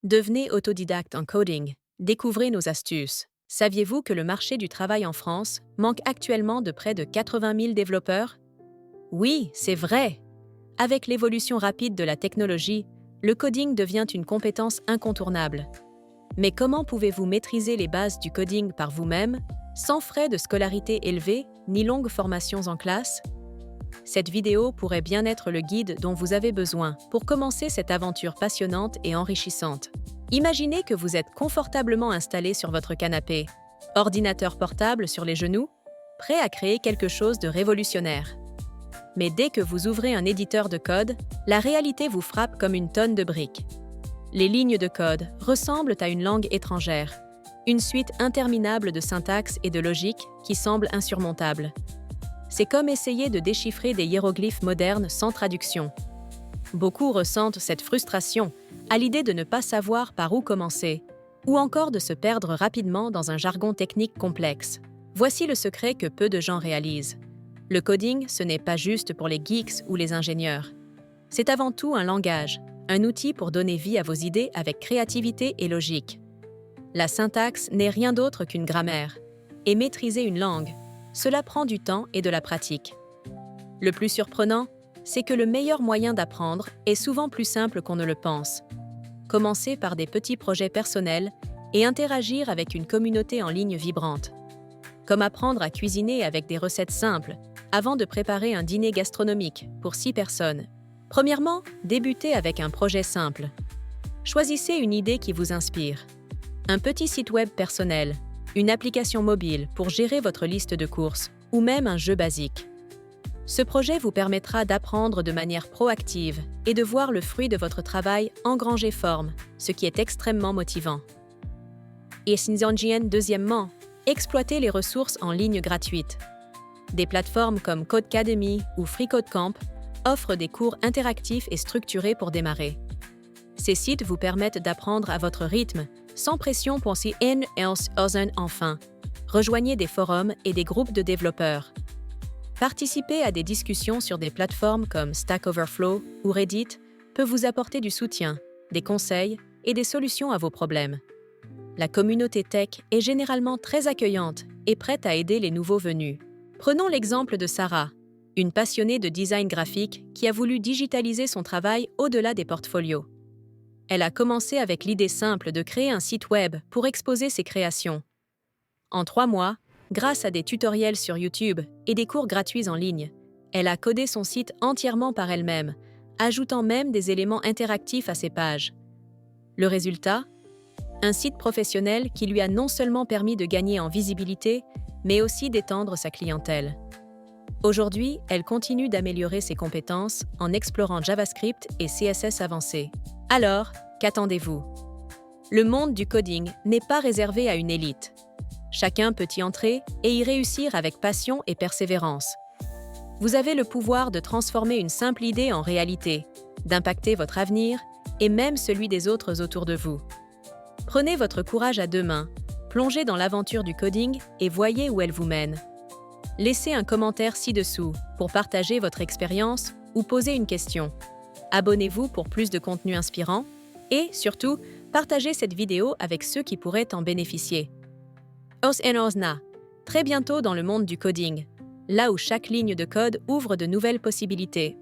Devenez autodidacte en coding. Découvrez nos astuces. Saviez-vous que le marché du travail en France manque actuellement de près de 80 000 développeurs? Oui, c'est vrai! Avec l'évolution rapide de la technologie, le coding devient une compétence incontournable. Mais comment pouvez-vous maîtriser les bases du coding par vous-même, sans frais de scolarité élevés ni longues formations en classe? Cette vidéo pourrait bien être le guide dont vous avez besoin pour commencer cette aventure passionnante et enrichissante. Imaginez que vous êtes confortablement installé sur votre canapé, ordinateur portable sur les genoux, prêt à créer quelque chose de révolutionnaire. Mais dès que vous ouvrez un éditeur de code, la réalité vous frappe comme une tonne de briques. Les lignes de code ressemblent à une langue étrangère, une suite interminable de syntaxe et de logique qui semble insurmontable. C'est comme essayer de déchiffrer des hiéroglyphes modernes sans traduction. Beaucoup ressentent cette frustration à l'idée de ne pas savoir par où commencer, ou encore de se perdre rapidement dans un jargon technique complexe. Voici le secret que peu de gens réalisent. Le coding, ce n'est pas juste pour les geeks ou les ingénieurs. C'est avant tout un langage, un outil pour donner vie à vos idées avec créativité et logique. La syntaxe n'est rien d'autre qu'une grammaire, et maîtriser une langue, cela prend du temps et de la pratique. Le plus surprenant, c'est que le meilleur moyen d'apprendre est souvent plus simple qu'on ne le pense. Commencer par des petits projets personnels et interagir avec une communauté en ligne vibrante. Comme apprendre à cuisiner avec des recettes simples avant de préparer un dîner gastronomique pour 6 personnes. Premièrement, débutez avec un projet simple. Choisissez une idée qui vous inspire. Un petit site web personnel, une application mobile pour gérer votre liste de courses ou même un jeu basique. Ce projet vous permettra d'apprendre de manière proactive et de voir le fruit de votre travail engranger forme, ce qui est extrêmement motivant. Et deuxièmement, exploitez les ressources en ligne gratuites. Des plateformes comme Codecademy ou FreeCodeCamp offrent des cours interactifs et structurés pour démarrer. Ces sites vous permettent d'apprendre à votre rythme, sans pression pour si enfin. Rejoignez des forums et des groupes de développeurs. Participez à des discussions sur des plateformes comme Stack Overflow ou Reddit peut vous apporter du soutien, des conseils et des solutions à vos problèmes. La communauté tech est généralement très accueillante et prête à aider les nouveaux venus. Prenons l'exemple de Sarah, une passionnée de design graphique qui a voulu digitaliser son travail au-delà des portfolios. Elle a commencé avec l'idée simple de créer un site web pour exposer ses créations. En 3 mois, grâce à des tutoriels sur YouTube et des cours gratuits en ligne, elle a codé son site entièrement par elle-même, ajoutant même des éléments interactifs à ses pages. Le résultat ? Un site professionnel qui lui a non seulement permis de gagner en visibilité, mais aussi d'étendre sa clientèle. Aujourd'hui, elle continue d'améliorer ses compétences en explorant JavaScript et CSS avancé. Alors, qu'attendez-vous? Le monde du coding n'est pas réservé à une élite. Chacun peut y entrer et y réussir avec passion et persévérance. Vous avez le pouvoir de transformer une simple idée en réalité, d'impacter votre avenir et même celui des autres autour de vous. Prenez votre courage à 2 mains, plongez dans l'aventure du coding et voyez où elle vous mène. Laissez un commentaire ci-dessous pour partager votre expérience ou poser une question. Abonnez-vous pour plus de contenu inspirant et, surtout, partagez cette vidéo avec ceux qui pourraient en bénéficier. Très bientôt dans le monde du coding, là où chaque ligne de code ouvre de nouvelles possibilités.